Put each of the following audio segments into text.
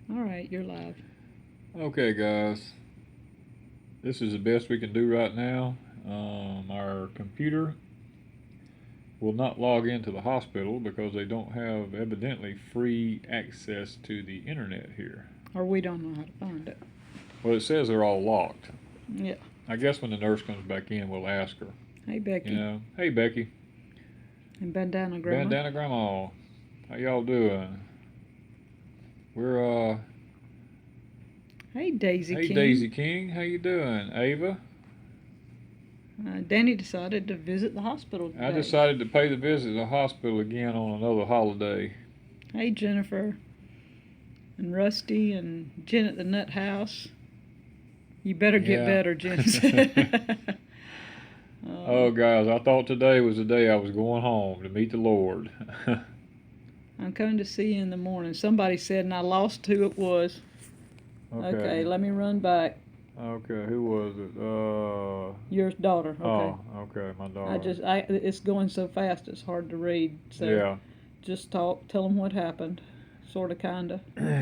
All right, you're live. Okay, guys, this is the best we can do right now. Our computer will not log into the hospital because they don't have evidently free access to the internet here. Or we don't know how to find it. Well, it says they're all locked. Yeah. I guess when the nurse comes back in, we'll ask her. Hey, Becky. Hey Becky, And Bandana Grandma. Bandana Grandma, how y'all doing? We're Hey, Daisy Hey King. Daisy King, how you doing? Ava, Danny decided to visit the hospital today. I decided to pay the visit to the hospital again on another holiday. Hey, Jennifer. And Rusty and Jen at the Nut House. You better get better, Jen said. Oh, guys, I thought today was the day I was going home to meet the Lord. I'm coming to see you in the morning. Somebody said, and I lost who it was. Okay, let me run back. Okay, who was it? Your daughter. Okay. Oh, okay, my daughter. It's going so fast, it's hard to read. So yeah. Just tell them what happened. Sorta, kinda.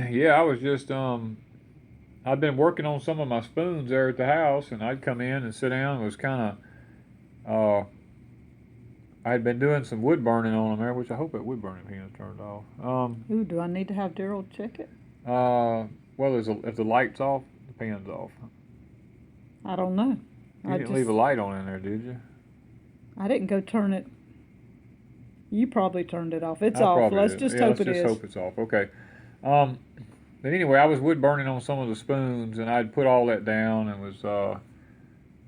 Yeah, I was just I'd been working on some of my spoons there at the house, and I'd come in and sit down. It was kind of I'd been doing some wood burning on them there, which I hope that wood burning pan is turned off. Ooh, do I need to have Daryl check it? Well, if the light's off, the pan's off. I don't know. You didn't leave a light on in there, did you? I didn't go turn it. You probably turned it off. It's off. Let's just hope it is. Let's just hope it's off. Okay. But anyway, I was wood burning on some of the spoons, and I'd put all that down, and was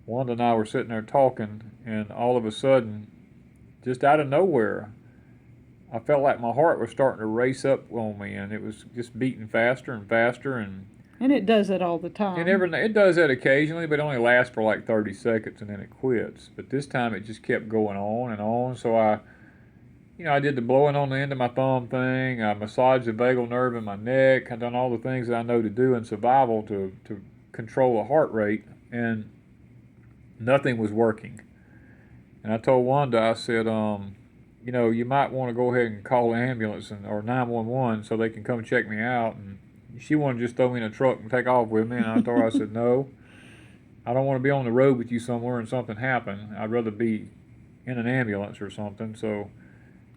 Wanda and I were sitting there talking, and all of a sudden, just out of nowhere, I felt like my heart was starting to race up on me, and it was just beating faster and faster, and it does that all the time. And it does that occasionally, but it only lasts for like 30 seconds, and then it quits. But this time, it just kept going on and on. So I did the blowing on the end of my thumb thing. I massaged the vagal nerve in my neck. I done all the things that I know to do in survival to control the heart rate, and nothing was working. And I told Wanda, I said, you might want to go ahead and call the ambulance or 911 so they can come check me out. And she wanted to just throw me in a truck and take off with me. And I told her, I said, no, I don't want to be on the road with you somewhere and something happen. I'd rather be in an ambulance or something. So.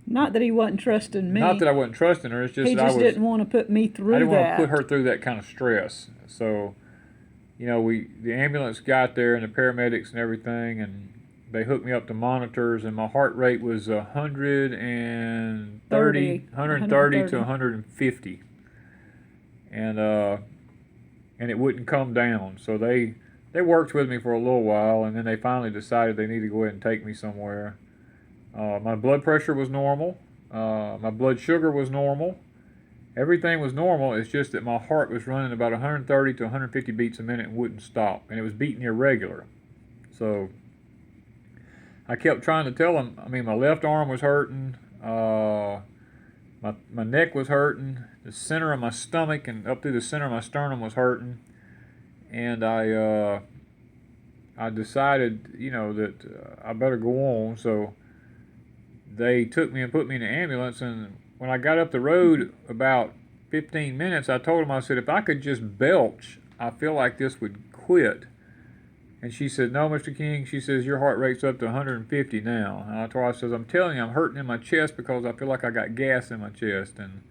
Not that he wasn't trusting me. Not that I wasn't trusting her. It's just he just didn't want to put me through that. I didn't want to put her through that kind of stress. So, the ambulance got there and the paramedics and everything, and they hooked me up to monitors, and my heart rate was 130 to 150, and it wouldn't come down. So they worked with me for a little while, and then they finally decided they needed to go ahead and take me somewhere. My blood pressure was normal. My blood sugar was normal. Everything was normal. It's just that my heart was running about 130 to 150 beats a minute and wouldn't stop. And it was beating irregular. So I kept trying to tell them, my left arm was hurting. My neck was hurting. The center of my stomach and up through the center of my sternum was hurting. And I decided, that I better go on. So they took me and put me in the ambulance, and when I got up the road about 15 minutes, I told them, I said, if I could just belch, I feel like this would quit. And she said, no, Mr. King, she says, your heart rate's up to 150 now. And I told her, I says, I'm telling you, I'm hurting in my chest because I feel like I got gas in my chest. And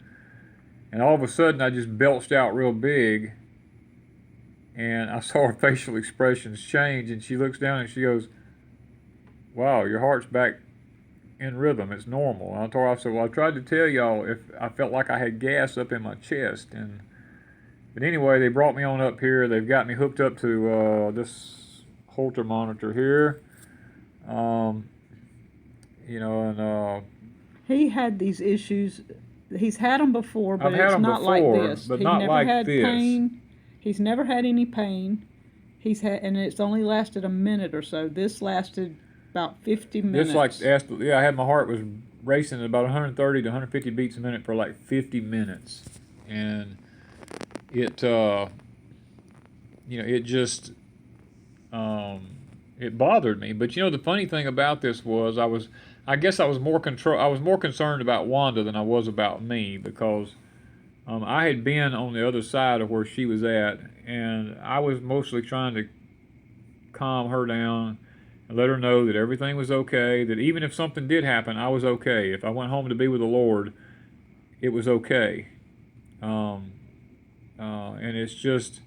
all of a sudden, I just belched out real big, and I saw her facial expressions change, and she looks down and she goes, wow, your heart's back in rhythm. It's normal. And I told her, I said, well, I tried to tell y'all if I felt like I had gas up in my chest. But anyway, they brought me on up here. They've got me hooked up to this Holter monitor here. He had these issues. He's had them before, but it's not like this. But not like this. He never had pain. He's never had any pain. And it's only lasted a minute or so. This lasted about 50 minutes. I had my heart was racing at about 130 to 150 beats a minute for like 50 minutes, and it just it bothered me. But the funny thing about this was I was more concerned about Wanda than I was about me, because I had been on the other side of where she was at, and I was mostly trying to calm her down and let her know that everything was okay, that even if something did happen, I was okay. If I went home to be with the Lord, it was okay. And it's just,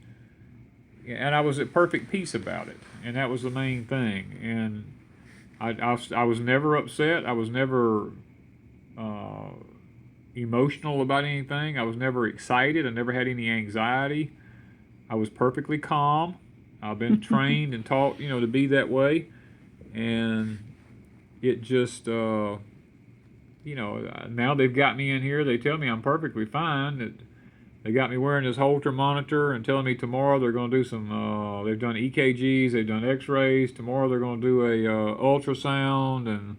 and I was at perfect peace about it, and that was the main thing. And I was never upset. I was never emotional about anything. I was never excited. I never had any anxiety. I was perfectly calm. I've been trained and taught, to be that way. And it just, now they've got me in here. They tell me I'm perfectly fine. They got me wearing this Holter monitor and telling me tomorrow they're going to do some, they've done EKGs, they've done x-rays. Tomorrow they're going to do a ultrasound and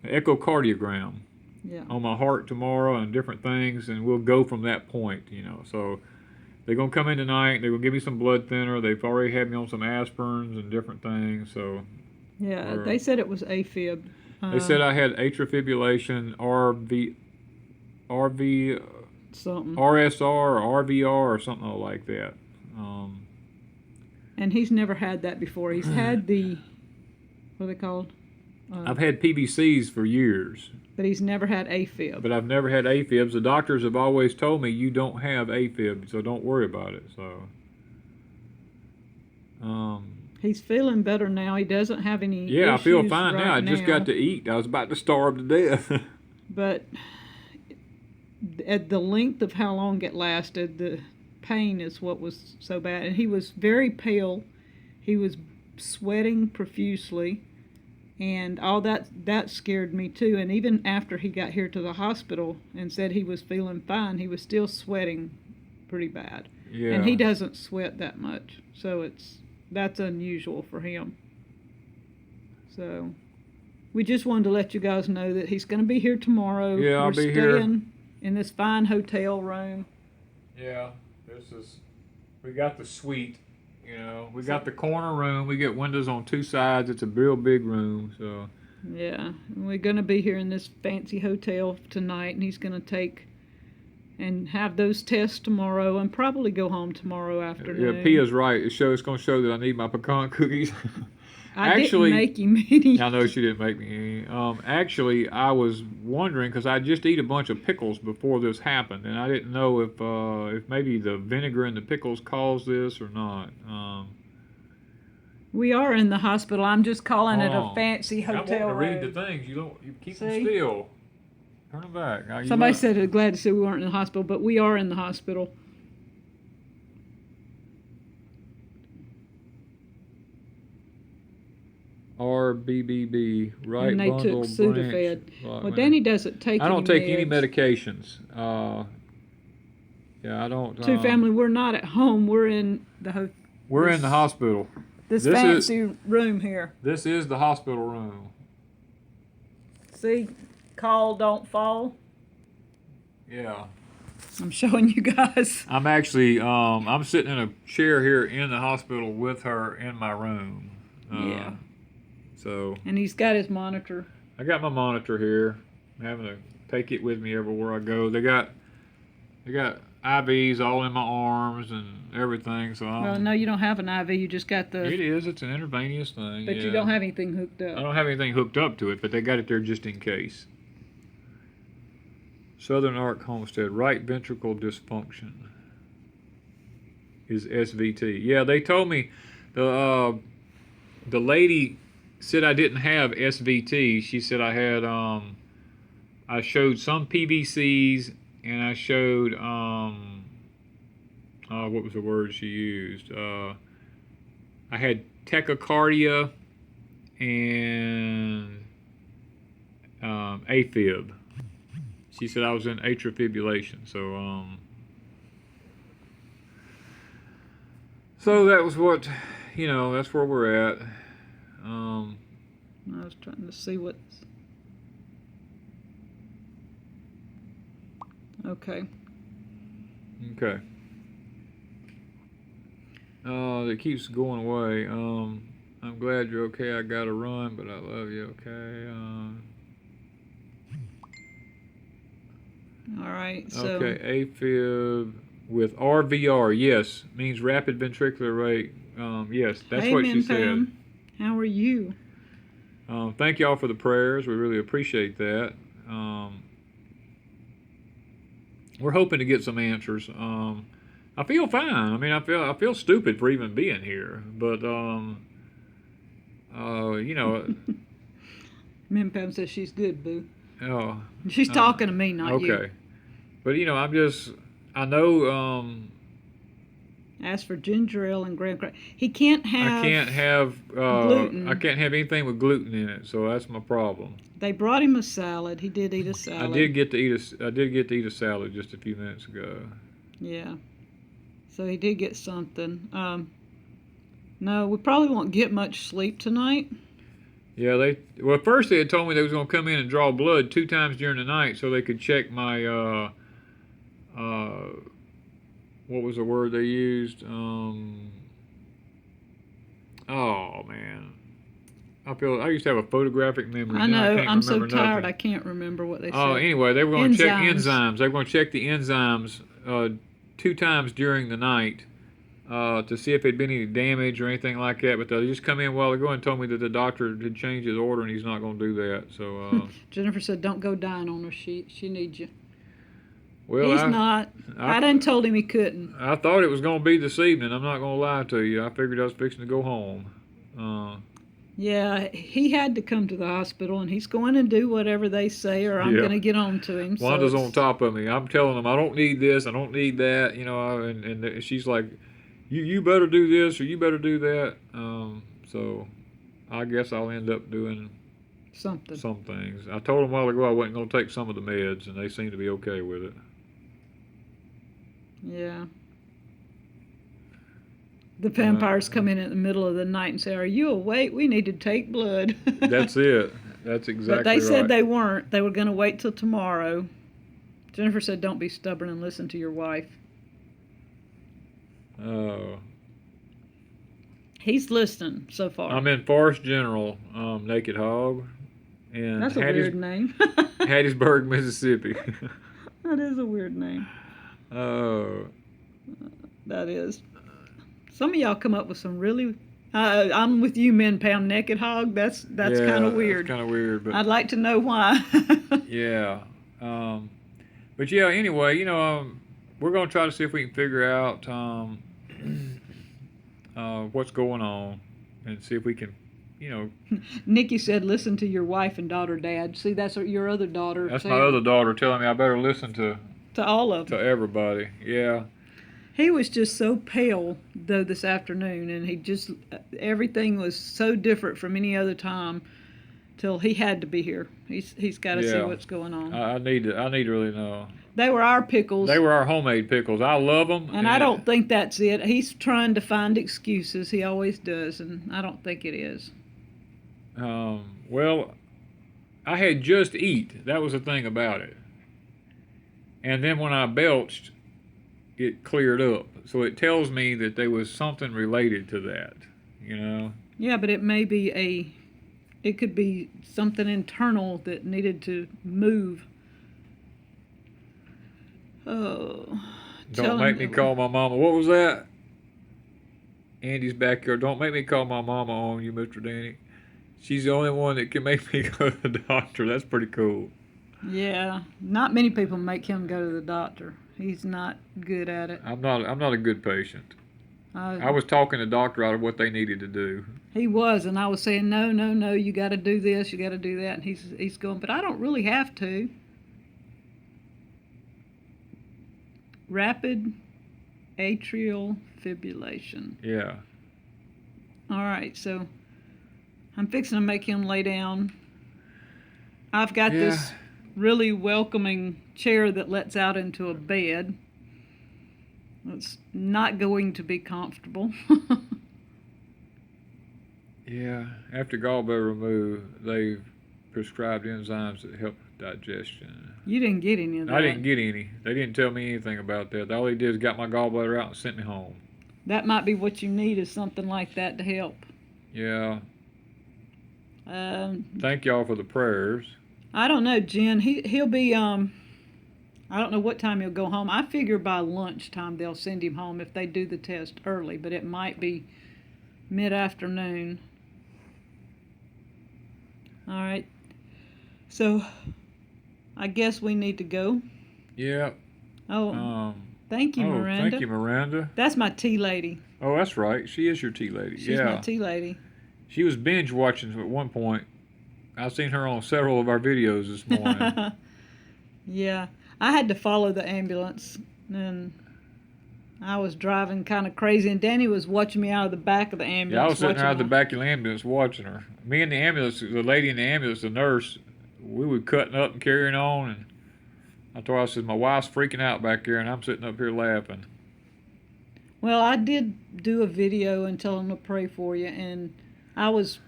echocardiogram. Yeah. On my heart tomorrow and different things, and we'll go from that point, So they're going to come in tonight. They're going to give me some blood thinner. They've already had me on some aspirins and different things. So yeah, they said it was AFib. They said I had atrial fibrillation, something. RSR or RVR or something like that. And he's never had that before. He's had what are they called? I've had PVCs for years. But he's never had AFib. But I've never had AFibs. The doctors have always told me you don't have AFib, so don't worry about it. So, he's feeling better now. He doesn't have any issues. I feel fine right now. I just got to eat. I was about to starve to death. But at the length of how long it lasted, the pain is what was so bad. And he was very pale. He was sweating profusely. And all that scared me too. And even after he got here to the hospital and said he was feeling fine, he was still sweating pretty bad. Yeah. And he doesn't sweat that much, so that's unusual for him. So we just wanted to let you guys know that he's going to be here tomorrow. Yeah, I'll be here. We're staying in this fine hotel room. Yeah, we got the suite. We got the corner room. We get windows on two sides. It's a real big room, so. Yeah, and we're going to be here in this fancy hotel tonight, and he's going to take and have those tests tomorrow and probably go home tomorrow afternoon. Yeah, Pia's right. It's going to show that I need my pecan cookies. I didn't make him any. I know she didn't make me any. Actually, I was wondering, because I just ate a bunch of pickles before this happened, and I didn't know if maybe the vinegar in the pickles caused this or not. We are in the hospital. I'm just calling it a fancy hotel room. I want to read the things. You keep them still. Turn them back. Somebody said they're glad to see we weren't in the hospital, but we are in the hospital. RBBB, right and they bundle took branch. Sudafed. Well, Danny doesn't take. I don't take any meds. medications. Yeah, I don't. Family, we're not at home. We're in the. We're in the hospital. This fancy room here. This is the hospital room. See, call, don't fall. Yeah. I'm showing you guys. I'm actually, I'm sitting in a chair here in the hospital with her in my room. Yeah. So. And he's got his monitor. I got my monitor here. I'm having to take it with me everywhere I go. They got IVs all in my arms and everything. So well, no, you don't have an IV. You just got the. It is. It's an intravenous thing. But you don't have anything hooked up. I don't have anything hooked up to it, but they got it there just in case. Southern Arc Homestead, right ventricle dysfunction is SVT. Yeah, they told me the lady said I didn't have SVT. She said I had I showed some PVCs and I showed what was the word she used? I had tachycardia and AFib. She said I was in atrial fibrillation, so that was what, that's where we're at. I was trying to see what. Okay. Okay. It keeps going away. I'm glad you're okay. I gotta run, but I love you. Okay. All right. So Okay, AFib with RVR, yes, means rapid ventricular rate. Yes, that's hey, what she Min said. Pam, how are you? Thank y'all for the prayers. We really appreciate that. We're hoping to get some answers. I feel fine. I mean, I feel stupid for even being here, but you know, Min Pam says she's good, boo. oh, She's talking to me, not you. okay. But you know, I know. As for ginger ale and graham cracker, he can't have. I can't have gluten. I can't have anything with gluten in it, so that's my problem. They brought him a salad. He did eat a salad. I did get to eat a salad just a few minutes ago. Yeah. So he did get something. No, we probably won't get much sleep tonight. Yeah, well, first they had told me they was going to come in and draw blood 2 times during the night so they could check my what was the word they used? Oh man, I used to have a photographic memory. I Now know. can't I'm so remember tired. nothing. I can't remember what they said. Oh, anyway, they were going to check Enzymes. enzymes. They were going to check the enzymes 2 times during the night to see if there'd been any damage or anything like that. But they just come in a while ago and told me that the doctor had changed his order and he's not going to do that. So Jennifer said, "Don't go dying on her. She needs you." well, He's not. I done told him he couldn't. I thought it was going to be this evening. I'm not going to lie to you. I figured I was fixing to go home. Yeah, he had to come to the hospital, and he's going to do whatever they say, or I'm going to get on to him. Wanda's so on top of me. I'm telling him I don't need this, I don't need that, you know, and she's like, you better do this or you better do that. So I guess I'll end up doing some things. I told him a while ago I wasn't going to take some of the meds, and they seem to be okay with it. Yeah. The vampires come in the middle of the night and say, "Are you awake? We need to take blood." That's it. That's exactly right. But they said they weren't. They were going to wait till tomorrow. Jennifer said, "Don't be stubborn and listen to your wife." Oh. He's listening so far. I'm in Forest General, Naked Hog. And that's a weird name. Hattiesburg, Mississippi. That is a weird name. Oh. That is. Some of y'all come up with some really. I'm with you, Min Pam. Naked Hog. That's kind of weird. That's kind of weird, but I'd like to know why. Yeah. But yeah. Anyway, you know, we're gonna try to see if we can figure out what's going on, and see if we can, you know. Nikki said, "Listen to your wife and daughter, Dad." See, that's what your other daughter. That's my other daughter telling me I better listen to all of them. To everybody. Yeah. He was just so pale, though, this afternoon, and everything was so different from any other time till he had to be here. He's got to see what's going on. I need to really know. They were our pickles. They were our homemade pickles. I love them. And I don't think that's it. He's trying to find excuses. He always does, and I don't think it is. Well, I had just eat. That was the thing about it. And then when I belched, it cleared up. So it tells me that there was something related to that, you know? Yeah, but it may be it could be something internal that needed to move. Oh. Don't make me call my mama. What was that? Andy's backyard. Don't make me call my mama on you, Mr. Danny. She's the only one that can make me go to the doctor. That's pretty cool. Yeah, not many people make him go to the doctor. He's not good at it. I'm not a good patient. I was talking the doctor out of what they needed to do. He was, and I was saying, no, you got to do this, you got to do that, and he's going, but I don't really have to. Rapid atrial fibrillation. Yeah. All right, so I'm fixing to make him lay down. I've got this really welcoming chair that lets out into a bed. It's not going to be comfortable. Yeah, after gallbladder removed, they've prescribed enzymes that help digestion. You didn't get any of that. I didn't get any. They didn't tell me anything about that. All they did is got my gallbladder out and sent me home. That might be what you need, is something like that to help. Yeah. Thank y'all for the prayers. I don't know, Jen. He'll be I don't know what time he'll go home. I figure by lunchtime they'll send him home if they do the test early, but it might be mid-afternoon. All right. So I guess we need to go. Yeah. Oh, thank you, Miranda. Thank you, Miranda. That's my tea lady. Oh, that's right. She is your tea lady. She's my tea lady. She was binge watching at one point. I've seen her on several of our videos this morning. Yeah. I had to follow the ambulance, and I was driving kind of crazy, and Danny was watching me out of the back of the ambulance. Yeah, I was sitting out of the back of the ambulance watching her. Me and the ambulance, the lady in the ambulance, the nurse, we were cutting up and carrying on, and I told her, I said, my wife's freaking out back there, and I'm sitting up here laughing. Well, I did do a video and tell them to pray for you, and I was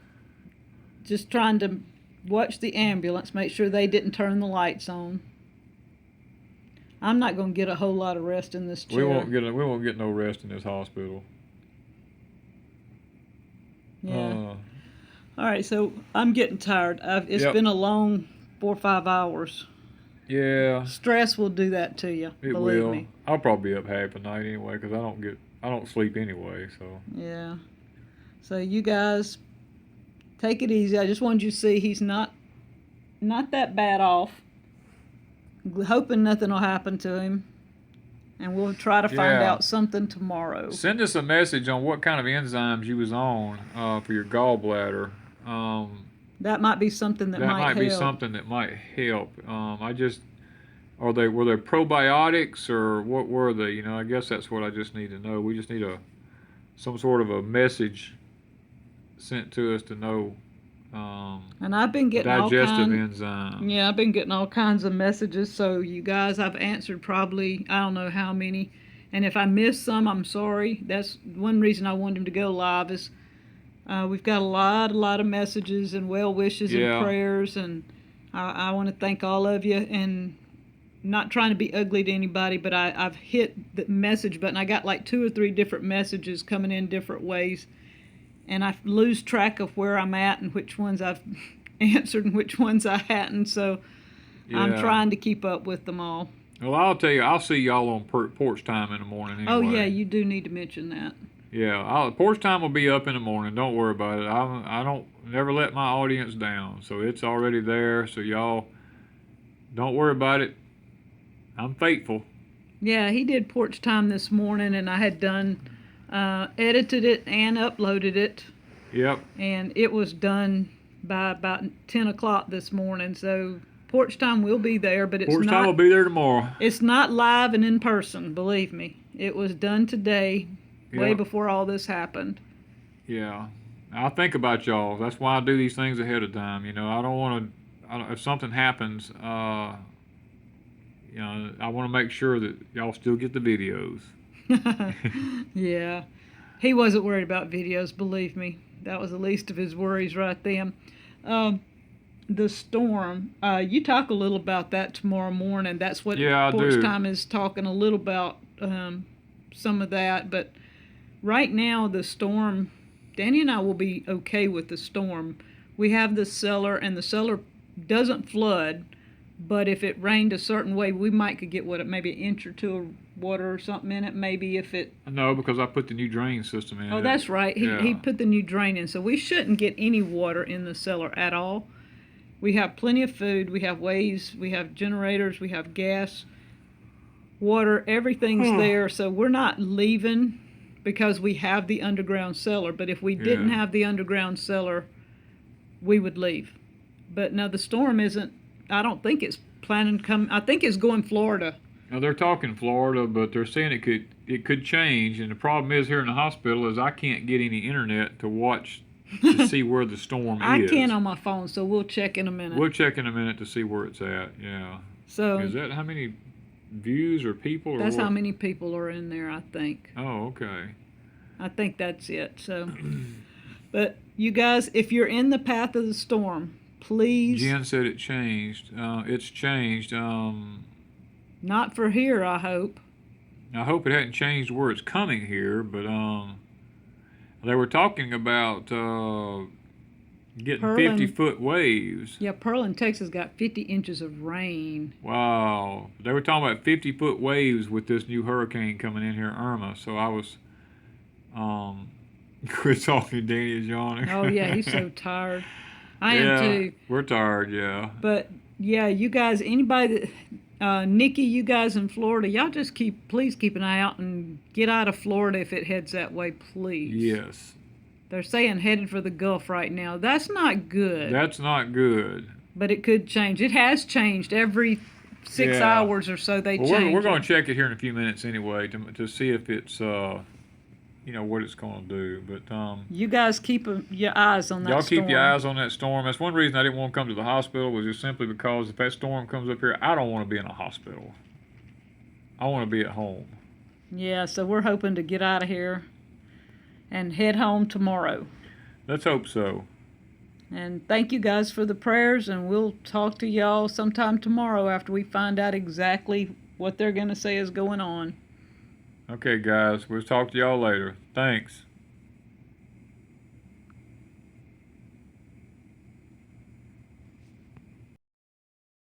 just trying to watch the ambulance, make sure they didn't turn the lights on. I'm not going to get a whole lot of rest in this chair. We won't get no rest in this hospital. Yeah. All right, so I'm getting tired. It's been a long 4 or 5 hours. Yeah. Stress will do that to you. It believe will. me. I'll probably be up half the night anyway because I don't sleep anyway. So. Yeah. So you guys take it easy. I just wanted you to see he's not that bad off. Hoping nothing will happen to him, and we'll try to find out something tomorrow. Send us a message on what kind of enzymes you was on for your gallbladder. That might be something that might help. be something that might help. Were they probiotics or what were they? You know, I guess that's what I just need to know. We just need some sort of a message sent to us to know. And I've been getting digestive enzymes. Yeah, I've been getting all kinds of messages. So you guys, I've answered probably I don't know how many, and if I missed some, I'm sorry. That's one reason I wanted him to go live is we've got a lot of messages and well wishes and prayers, and I want to thank all of you. And not trying to be ugly to anybody, but I've hit the message button. I got like 2 or 3 different messages coming in different ways. And I lose track of where I'm at and which ones I've answered and which ones I hadn't. So I'm trying to keep up with them all. Well, I'll tell you, I'll see y'all on porch time in the morning anyway. Oh, yeah, you do need to mention that. Yeah, porch time will be up in the morning. Don't worry about it. I don't never let my audience down. So it's already there. So y'all don't worry about it. I'm faithful. Yeah, he did porch time this morning, and I had done... edited it and uploaded it. Yep. And it was done by about 10 o'clock this morning. So porch time will be there, but it's porch time will be there tomorrow. It's not live and in person, believe me. It was done today, way before all this happened. Yeah. I think about y'all. That's why I do these things ahead of time. You know, I don't want to, if something happens, you know, I want to make sure that y'all still get the videos. Yeah, he wasn't worried about videos, believe me. That was the least of his worries right then. The storm, you talk a little about that tomorrow morning. That's what Porch Time is talking a little about, some of that. But right now, the storm, Danny and I will be okay with the storm. We have the cellar, and the cellar doesn't flood. But if it rained a certain way, we could get maybe an inch or 2 of water or something in it. Maybe if it... No, because I put the new drain system in. Oh, that's right. He put the new drain in. So we shouldn't get any water in the cellar at all. We have plenty of food. We have ways. We have generators. We have gas, water. Everything's there. So we're not leaving because we have the underground cellar. But if we didn't have the underground cellar, we would leave. But now the storm isn't... I don't think it's planning to come. I think it's going Florida. Now they're talking Florida, but they're saying it could change. And the problem is here in the hospital is I can't get any internet to watch to see where the storm is. I can on my phone, so we'll check in a minute. We'll check in a minute to see where it's at. Yeah. So is that how many views or people? That's how many people are in there, I think. Oh, okay. I think that's it. So, but you guys, if you're in the path of the storm, please. Jen said it changed. It's changed. Not for here, I hope. I hope it hadn't changed where it's coming here, but they were talking about Getting Pearl 50-foot waves. Yeah, Pearl in Texas got 50 inches of rain. Wow. They were talking about 50-foot waves with this new hurricane coming in here, Irma. So I was, quit talking, Danny is yawning. Oh yeah, he's so tired. I am too. We're tired, yeah. But yeah, you guys, anybody that, Nikki, you guys in Florida, y'all just please keep an eye out and get out of Florida if it heads that way, please. Yes. They're saying headed for the Gulf right now. That's not good. That's not good. But it could change. It has changed every 6 hours or so. They change. We're going to check it here in a few minutes anyway to see if it's what it's going to do. But you guys keep your eyes on that y'all storm. keep your eyes on that storm. That's one reason I didn't want to come to the hospital, was just simply because if that storm comes up here, I don't want to be in a hospital. I want to be at home. Yeah, so we're hoping to get out of here and head home tomorrow. Let's hope so. And thank you guys for the prayers, and we'll talk to y'all sometime tomorrow after we find out exactly what they're going to say is going on. Okay, guys, we'll talk to y'all later. Thanks.